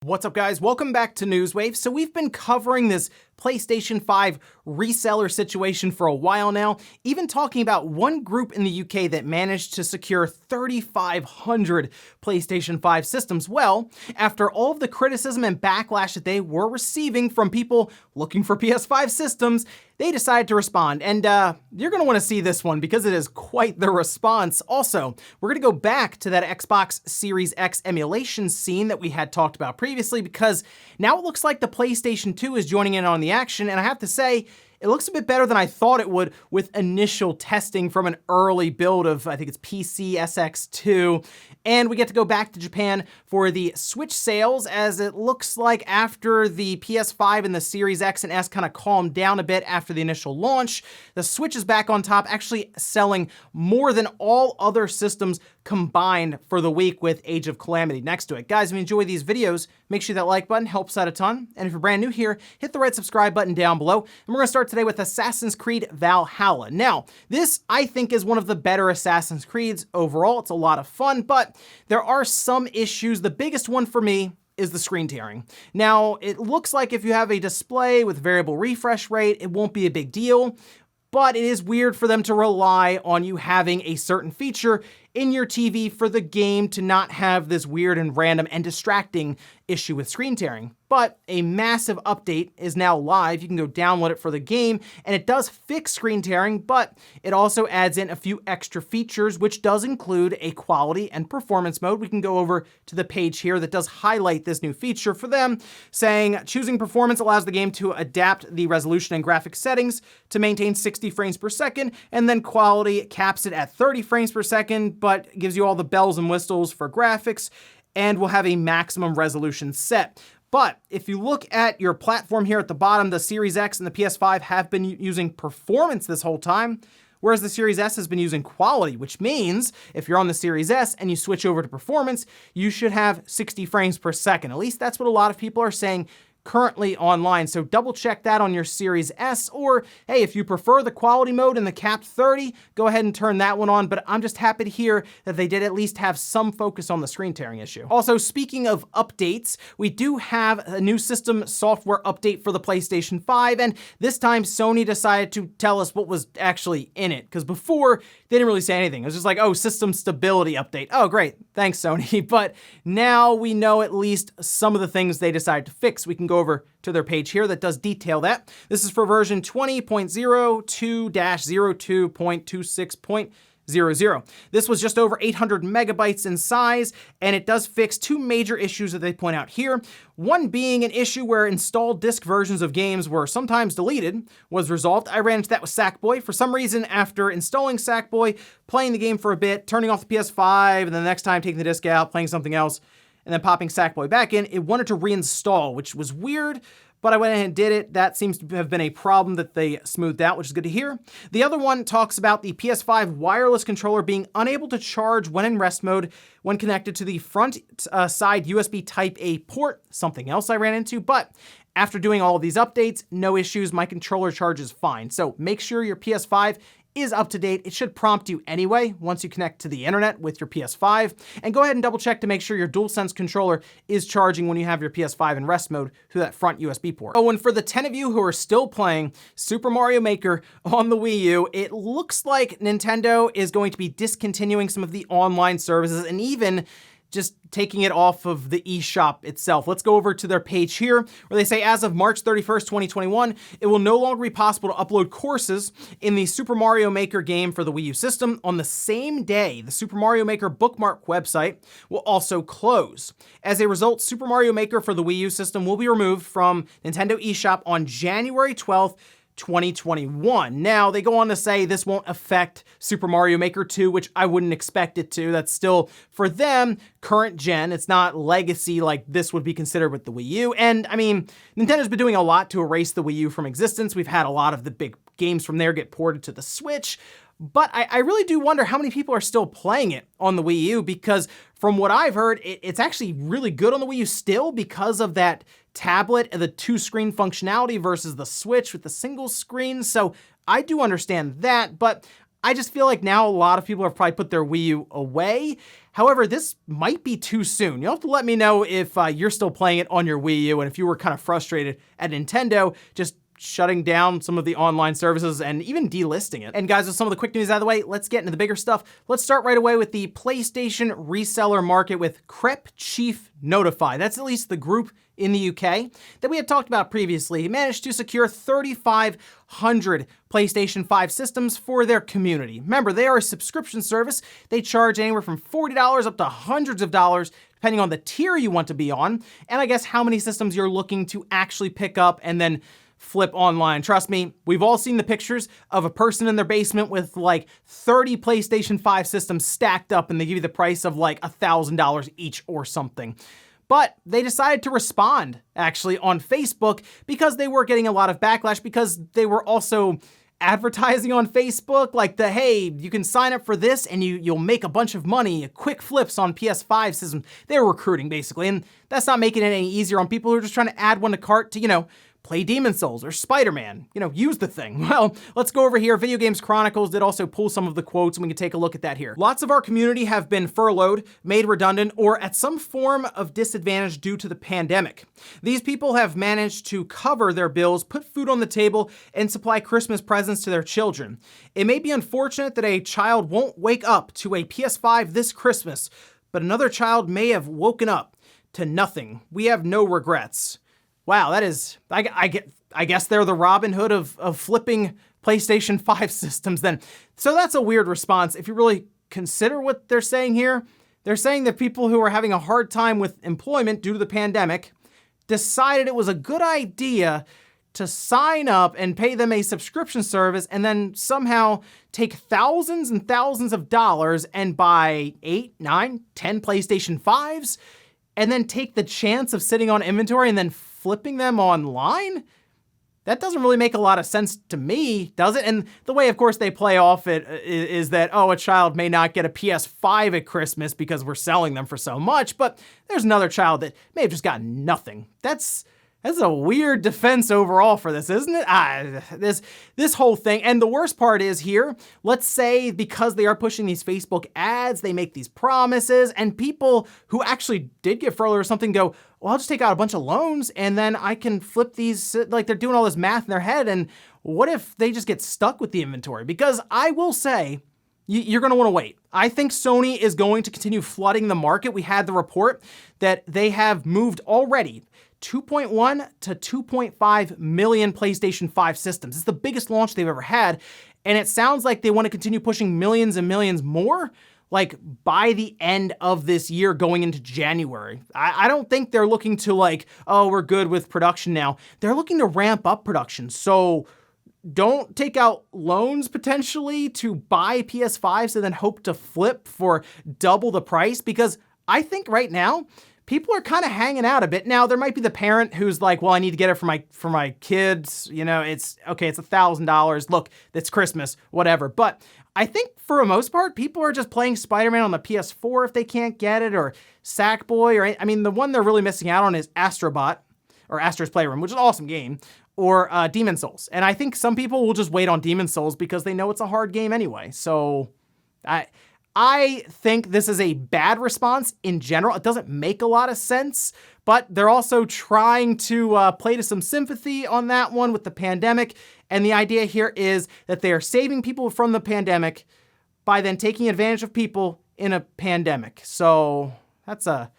What's up, guys? Welcome back to Newswave. So we've been covering this PlayStation 5 reseller situation for a while now, even talking about one group in the UK that managed to secure 3,500 PlayStation 5 systems. Well, after all of the criticism and backlash that they were receiving from people looking for PS5 systems, they decided to respond. And you're going to want to see this one because it is quite the response. Also, we're going to go back to that Xbox Series X emulation scene that we had talked about previously, because now it looks like the PlayStation 2 is joining in on the action. And I have to say, it looks a bit better than I thought it would with initial testing from an early build of, I think it's PCSX2. And we get to go back to Japan for the Switch sales, as it looks like after the PS5 and the Series X and S kind of calmed down a bit after the initial launch, the Switch is back on top, actually selling more than all other systems combined for the week, with Age of Calamity next to it. Guys, if you enjoy these videos, make sure that like button helps out a ton. And if you're brand new here, hit the red subscribe button down below. And we're going to start today with Assassin's Creed Valhalla. Now, this I think is one of the better Assassin's Creeds overall. It's a lot of fun, but there are some issues. The biggest one for me is the screen tearing. Now, it looks like if you have a display with variable refresh rate, it won't be a big deal, but it is weird for them to rely on you having a certain feature in your TV for the game to not have this weird and random and distracting issue with screen tearing. But a massive update is now live. You can go download it for the game, and it does fix screen tearing, but it also adds in a few extra features, which does include a quality and performance mode. We can go over to the page here that does highlight this new feature for them, saying choosing performance allows the game to adapt the resolution and graphics settings to maintain 60 frames per second, and then quality caps it at 30 frames per second, but gives you all the bells and whistles for graphics, and will have a maximum resolution set. But if you look at your platform here at the bottom, the Series X and the PS5 have been using performance this whole time, whereas the Series S has been using quality, which means if you're on the Series S and you switch over to performance, you should have 60 frames per second. At least that's what a lot of people are saying currently online. So double check that on your Series S, or hey, if you prefer the quality mode and the capped 30, go ahead and turn that one on. But I'm just happy to hear that they did at least have some focus on the screen tearing issue. Also, speaking of updates, we do have a new system software update for the PlayStation 5, and this time Sony decided to tell us what was actually in it, because before they didn't really say anything. It was just like, oh, system stability update. Oh, great. Thanks, Sony. But now we know at least some of the things they decided to fix. We can go over to their page here that does detail that. This is for version 20.02-02.26.00. This was just over 800 megabytes in size, and it does fix two major issues that they point out here. One being an issue where installed disk versions of games were sometimes deleted was resolved. I ran into that with Sackboy. For some reason, after installing Sackboy, playing the game for a bit, turning off the PS5, and then the next time taking the disk out, playing something else, and then popping Sackboy back in, it wanted to reinstall, which was weird, but I went ahead and did it. That seems to have been a problem that they smoothed out, which is good to hear. The other one talks about the PS5 wireless controller being unable to charge when in rest mode when connected to the front side USB Type-A port, something else I ran into, but after doing all of these updates, no issues, my controller charges fine. So make sure your PS5 is up to date. It should prompt you anyway once you connect to the internet with your PS5. And go ahead and double check to make sure your DualSense controller is charging when you have your PS5 in rest mode through that front USB port. Oh, and for the 10 of you who are still playing Super Mario Maker on the Wii U, it looks like Nintendo is going to be discontinuing some of the online services and even just taking it off of the eShop itself. Let's go over to their page here where they say as of March 31st, 2021, it will no longer be possible to upload courses in the Super Mario Maker game for the Wii U system. On the same day, the Super Mario Maker bookmark website will also close. As a result, Super Mario Maker for the Wii U system will be removed from Nintendo eShop on January 12th, 2021. Now, they go on to say this won't affect Super Mario Maker 2, which I wouldn't expect it to. That's still, for them, current gen. It's not legacy like this would be considered with the Wii U. And, I mean, Nintendo's been doing a lot to erase the Wii U from existence. We've had a lot of the big games from there get ported to the Switch. But I really do wonder how many people are still playing it on the Wii U, because from what I've heard, it's actually really good on the Wii U still because of that tablet and the two-screen functionality versus the Switch with the single screen. So I do understand that, but I just feel like now a lot of people have probably put their Wii U away. However, this might be too soon. You'll have to let me know if you're still playing it on your Wii U and if you were kind of frustrated at Nintendo just shutting down some of the online services and even delisting it. And guys, with some of the quick news out of the way, let's get into the bigger stuff. Let's start right away with the PlayStation reseller market with Crep Chief Notify. That's at least the group in the UK that we had talked about previously. He managed to secure 3,500 PlayStation 5 systems for their community. Remember, they are a subscription service. They charge anywhere from $40 up to hundreds of dollars, depending on the tier you want to be on, and I guess how many systems you're looking to actually pick up and then flip online. Trust me, we've all seen the pictures of a person in their basement with like 30 PlayStation 5 systems stacked up and they give you the price of like $1,000 each or something. But they decided to respond actually on Facebook because they were getting a lot of backlash because they were also advertising on Facebook like hey, you can sign up for this and you'll make a bunch of money, quick flips on PS5 systems. They were recruiting basically, and that's not making it any easier on people who are just trying to add one to cart to, play Demon's Souls or Spider-Man, use the thing. Well, let's go over here. Video Games Chronicles did also pull some of the quotes, and we can take a look at that here. Lots of our community have been furloughed, made redundant, or at some form of disadvantage due to the pandemic. These people have managed to cover their bills, put food on the table, and supply Christmas presents to their children. It may be unfortunate that a child won't wake up to a PS5 this Christmas, but another child may have woken up to nothing. We have no regrets. Wow, that is, I guess they're the Robin Hood of flipping PlayStation 5 systems then. So that's a weird response. If you really consider what they're saying here, they're saying that people who are having a hard time with employment due to the pandemic decided it was a good idea to sign up and pay them a subscription service and then somehow take thousands and thousands of dollars and buy 8, 9, 10 PlayStation 5s and then take the chance of sitting on inventory and then flipping them online? That doesn't really make a lot of sense to me, does it? And the way, of course, they play off it is that, a child may not get a PS5 at Christmas because we're selling them for so much, but there's another child that may have just gotten nothing. That's a weird defense overall for this, isn't it? This whole thing. And the worst part is here, let's say because they are pushing these Facebook ads, they make these promises, and people who actually did get furloughed or something go, well, I'll just take out a bunch of loans and then I can flip these, like they're doing all this math in their head. And what if they just get stuck with the inventory? Because I will say, you're going to want to wait. I think Sony is going to continue flooding the market. We had the report that they have moved already 2.1 to 2.5 million PlayStation 5 systems. It's the biggest launch they've ever had, and it sounds like they want to continue pushing millions and millions more, like by the end of this year going into January. I don't think they're looking to we're good with production now. They're looking to ramp up production, so don't take out loans potentially to buy PS5s and then hope to flip for double the price, because I think right now, people are kind of hanging out a bit. Now, there might be the parent who's like, well, I need to get it for my kids. It's okay, it's $1,000. Look, it's Christmas, whatever. But I think for the most part, people are just playing Spider-Man on the PS4 if they can't get it, or Sackboy, the one they're really missing out on is Astrobot, or Astro's Playroom, which is an awesome game, or Demon's Souls. And I think some people will just wait on Demon's Souls because they know it's a hard game anyway. So I think this is a bad response in general. It doesn't make a lot of sense, but they're also trying to play to some sympathy on that one with the pandemic. And the idea here is that they are saving people from the pandemic by then taking advantage of people in a pandemic. So that's a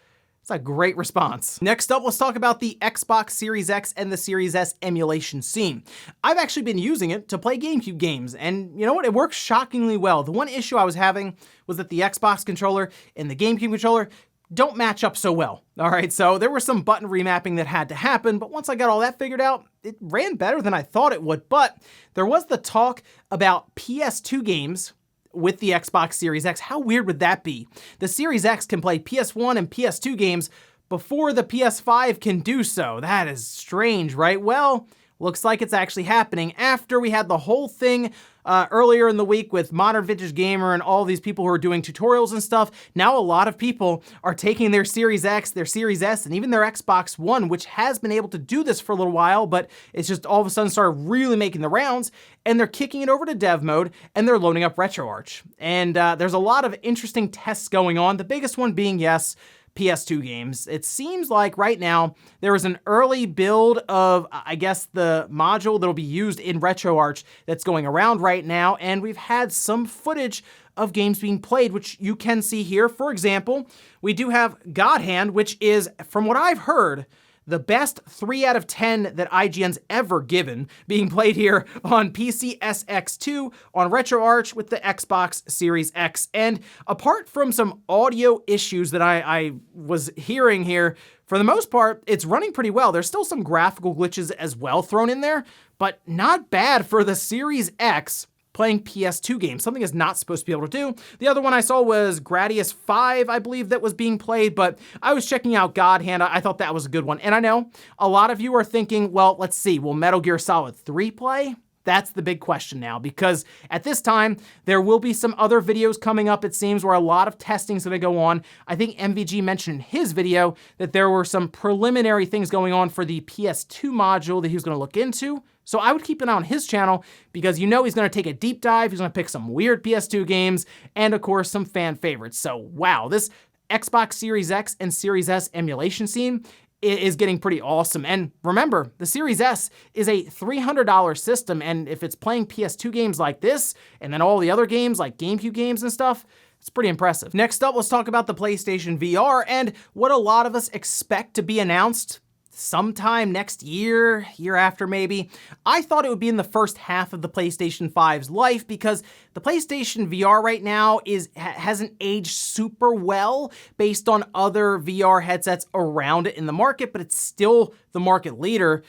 great response. Next up, let's talk about the Xbox Series X and the Series S emulation scene. I've actually been using it to play GameCube games, and you know what? It works shockingly well. The one issue I was having was that the Xbox controller and the GameCube controller don't match up so well. All right, so there was some button remapping that had to happen, but once I got all that figured out, it ran better than I thought it would. But there was the talk about PS2 games with the Xbox Series X. How weird would that be? The Series X can play PS1 and PS2 games before the PS5 can do so. That is strange, right? Well, looks like it's actually happening after we had the whole thing earlier in the week with Modern Vintage Gamer and all these people who are doing tutorials and stuff. Now a lot of people are taking their Series X, their Series S, and even their Xbox One, which has been able to do this for a little while, but it's just all of a sudden started really making the rounds, and they're kicking it over to dev mode, and they're loading up Retroarch. And there's a lot of interesting tests going on, the biggest one being, yes, PS2 games. It seems like right now there is an early build of, I guess, the module that'll be used in Retroarch that's going around right now, and we've had some footage of games being played, which you can see here. For example, we do have God Hand, which is, from what I've heard, the best 3 out of 10 that IGN's ever given, being played here on PCSX2 on Retroarch with the Xbox Series X. And apart from some audio issues that I was hearing here, for the most part, it's running pretty well. There's still some graphical glitches as well thrown in there, but not bad for the Series X playing PS2 games, something it's not supposed to be able to do. The other one I saw was Gradius 5, I believe, that was being played, but I was checking out God Hand. I thought that was a good one. And I know a lot of you are thinking, well, let's see, will Metal Gear Solid 3 play? That's the big question now, because at this time, there will be some other videos coming up, it seems, where a lot of testing is going to go on. I think MVG mentioned in his video that there were some preliminary things going on for the PS2 module that he was going to look into. So I would keep an eye on his channel, because you know he's going to take a deep dive, he's going to pick some weird PS2 games, and of course some fan favorites. So wow, this Xbox Series X and Series S emulation scene is getting pretty awesome. And remember, the Series S is a $300 system, and if it's playing PS2 games like this, and then all the other games like GameCube games and stuff, it's pretty impressive. Next up, let's talk about the PlayStation VR and what a lot of us expect to be announced sometime next year, year after maybe. I thought it would be in the first half of the PlayStation 5's life, because the PlayStation VR right now hasn't aged super well based on other VR headsets around it in the market, but it's still the market leader.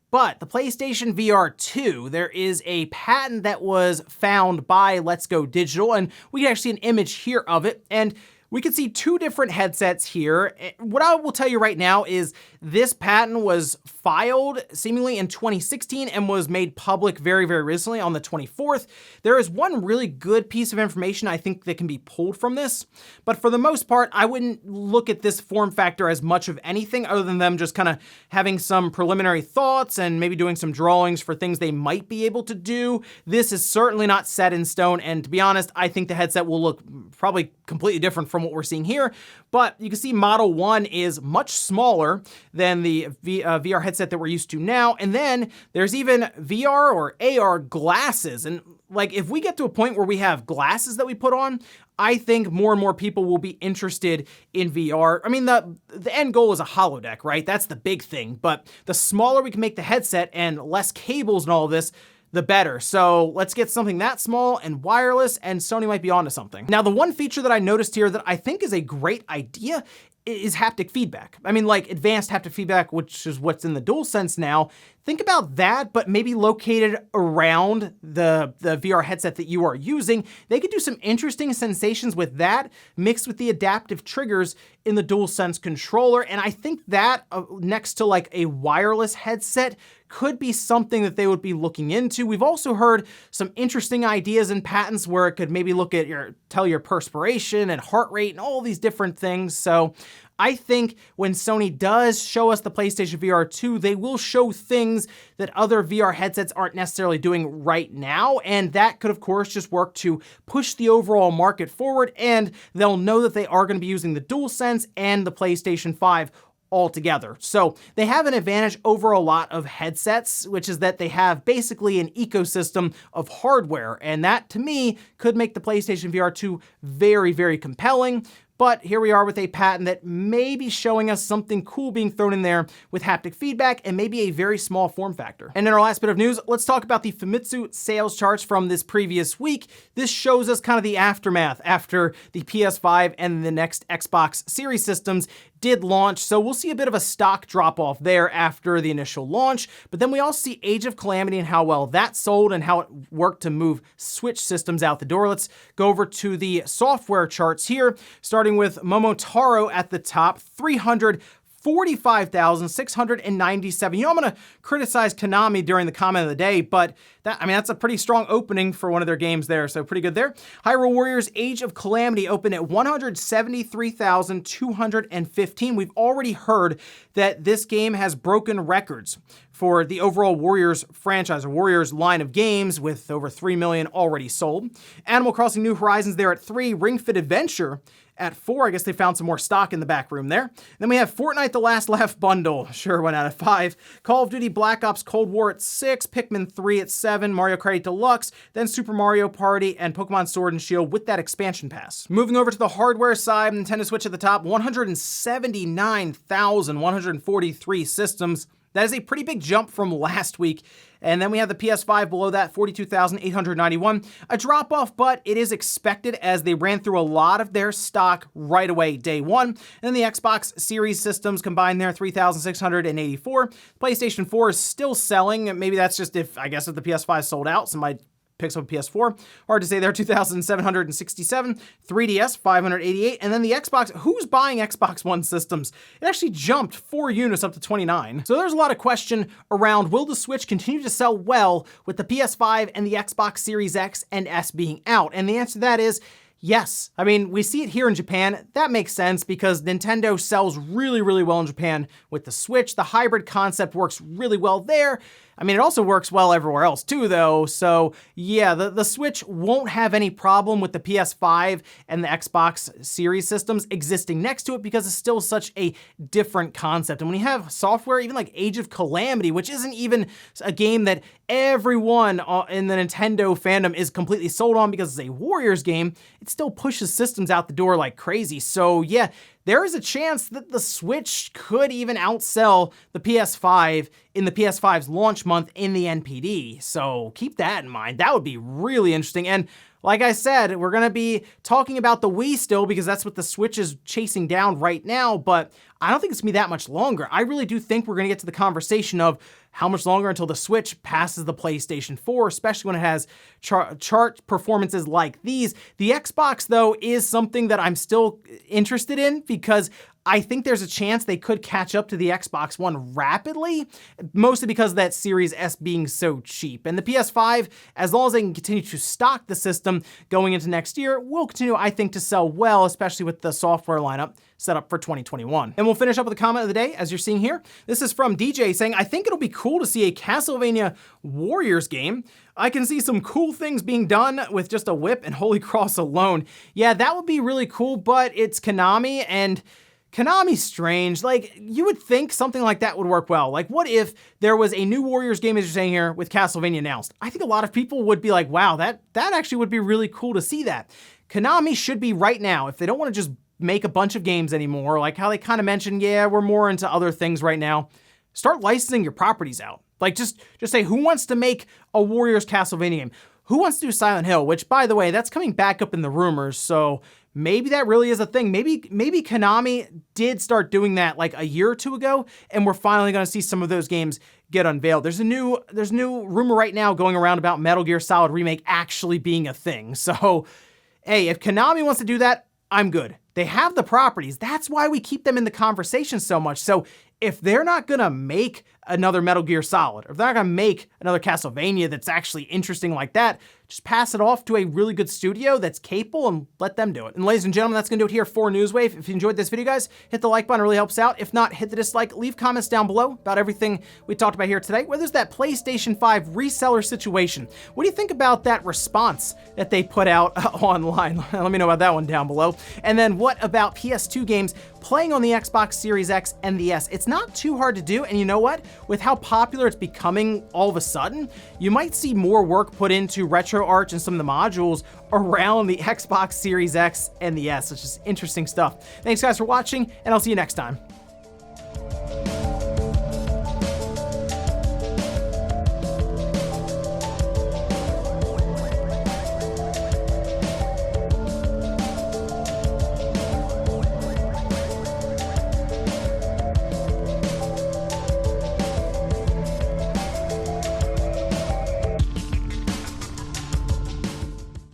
But the PlayStation VR 2, there is a patent that was found by Let's Go Digital, and we can actually see an image here of it, and we can see two different headsets here. What I will tell you right now is this patent was filed seemingly in 2016 and was made public very, very recently on the 24th. There is one really good piece of information I think that can be pulled from this, but for the most part, I wouldn't look at this form factor as much of anything other than them just kind of having some preliminary thoughts and maybe doing some drawings for things they might be able to do. This is certainly not set in stone, and to be honest, I think the headset will look probably completely different from what we're seeing here, but you can see Model 1 is much smaller than the VR headset that we're used to now, and then there's even VR or AR glasses, and like if we get to a point where we have glasses that we put on, I think more and more people will be interested in VR. I mean, the end goal is a holodeck, right? That's the big thing, but the smaller we can make the headset and less cables and all of this, the better. So let's get something that small and wireless, and Sony might be onto something. Now, the one feature that I noticed here that I think is a great idea is haptic feedback. I mean, like advanced haptic feedback, which is what's in the DualSense now. Think about that, but maybe located around the VR headset that you are using. They could do some interesting sensations with that, mixed with the adaptive triggers in the DualSense controller. And I think that next to like a wireless headset could be something that they would be looking into. We've also heard some interesting ideas and patents where it could maybe look at tell your perspiration and heart rate and all these different things. So I think when Sony does show us the PlayStation VR 2, they will show things that other VR headsets aren't necessarily doing right now, and that could, of course, just work to push the overall market forward, and they'll know that they are going to be using the DualSense and the PlayStation 5 altogether. So they have an advantage over a lot of headsets, which is that they have basically an ecosystem of hardware, and that, to me, could make the PlayStation VR 2 very, very compelling. But here we are with a patent that may be showing us something cool being thrown in there with haptic feedback and maybe a very small form factor. And in our last bit of news, let's talk about the Famitsu sales charts from this previous week. This shows us kind of the aftermath after the PS5 and the next Xbox Series systems did launch, so we'll see a bit of a stock drop off there after the initial launch, but then we also see Age of Calamity and how well that sold and how it worked to move Switch systems out the door. Let's go over to the software charts here, starting with Momotaro at the top, 300 45,697. You know, I'm going to criticize Konami during the comment of the day, but that's a pretty strong opening for one of their games there, so pretty good there. Hyrule Warriors Age of Calamity opened at 173,215. We've already heard that this game has broken records for the overall Warriors franchise, or Warriors line of games, with over 3 million already sold. Animal Crossing New Horizons there at 3, Ring Fit Adventure at 4. I guess they found some more stock in the back room there. Then we have Fortnite The Last Laugh Bundle, sure went out at 5. Call of Duty Black Ops Cold War at 6, Pikmin 3 at 7, Mario Kart Deluxe, then Super Mario Party, and Pokemon Sword and Shield with that expansion pass. Moving over to the hardware side, Nintendo Switch at the top, 179,143 systems. That is a pretty big jump from last week. And then we have the PS5 below that, 42,891. A drop off, but it is expected as they ran through a lot of their stock right away day one. And then the Xbox Series systems combined there, 3,684. PlayStation 4 is still selling. Maybe that's just if the PS5 sold out, somebody picks up a PS4. Hard to say there, 2,767. 3DS, 588. And then the Xbox, who's buying Xbox One systems? It actually jumped 4 units up to 29. So there's a lot of question around, will the Switch continue to sell well with the PS5 and the Xbox Series X and S being out? And the answer to that is yes. I mean, we see it here in Japan. That makes sense because Nintendo sells really, really well in Japan with the Switch. The hybrid concept works really well there. I mean, it also works well everywhere else too, though. So yeah, the Switch won't have any problem with the PS5 and the Xbox Series systems existing next to it because it's still such a different concept. And when you have software, even like Age of Calamity, which isn't even a game that everyone in the Nintendo fandom is completely sold on because it's a Warriors game, it still pushes systems out the door like crazy. So yeah, there is a chance that the Switch could even outsell the PS5 in the PS5's launch month in the NPD. So keep that in mind. That would be really interesting. And like I said, we're going to be talking about the Wii still because that's what the Switch is chasing down right now, but I don't think it's going to be that much longer. I really do think we're going to get to the conversation of how much longer until the Switch passes the PlayStation 4, especially when it has chart performances like these. The Xbox, though, is something that I'm still interested in because I think there's a chance they could catch up to the Xbox One rapidly, mostly because of that Series S being so cheap. And the PS5, as long as they can continue to stock the system going into next year, will continue, I think, to sell well, especially with the software lineup set up for 2021. And we'll finish up with a comment of the day, as you're seeing here. This is from DJ saying, I think it'll be cool to see a Castlevania Warriors game. I can see some cool things being done with just a whip and Holy Cross alone. Yeah, that would be really cool, but it's Konami, and Konami's strange. Like, you would think something like that would work well. Like, what if there was a new Warriors game, as you're saying here, with Castlevania announced? I think a lot of people would be like, wow, that actually would be really cool to see that. Konami should be right now, if they don't want to just make a bunch of games anymore, like how they kind of mentioned, yeah, we're more into other things right now, start licensing your properties out. Like, just say, who wants to make a Warriors Castlevania game? Who wants to do Silent Hill? Which, by the way, that's coming back up in the rumors, so maybe that really is a thing. Maybe Konami did start doing that like a year or two ago, and we're finally going to see some of those games get unveiled. There's a new rumor right now going around about Metal Gear Solid Remake actually being a thing. So, hey, if Konami wants to do that, I'm good. They have the properties. That's why we keep them in the conversation so much. So if they're not going to make another Metal Gear Solid, or if they're not going to make another Castlevania that's actually interesting like that, just pass it off to a really good studio that's capable and let them do it. And ladies and gentlemen, that's going to do it here for Newswave. If you enjoyed this video, guys, hit the like button. It really helps out. If not, hit the dislike. Leave comments down below about everything we talked about here today. Whether it's that PlayStation 5 reseller situation. What do you think about that response that they put out online? Let me know about that one down below. And then what about PS2 games playing on the Xbox Series X and the S? It's not too hard to do, and you know what? With how popular it's becoming all of a sudden, you might see more work put into Retroarch and some of the modules around the Xbox Series X and the S, which is interesting stuff. Thanks guys for watching, and I'll see you next time.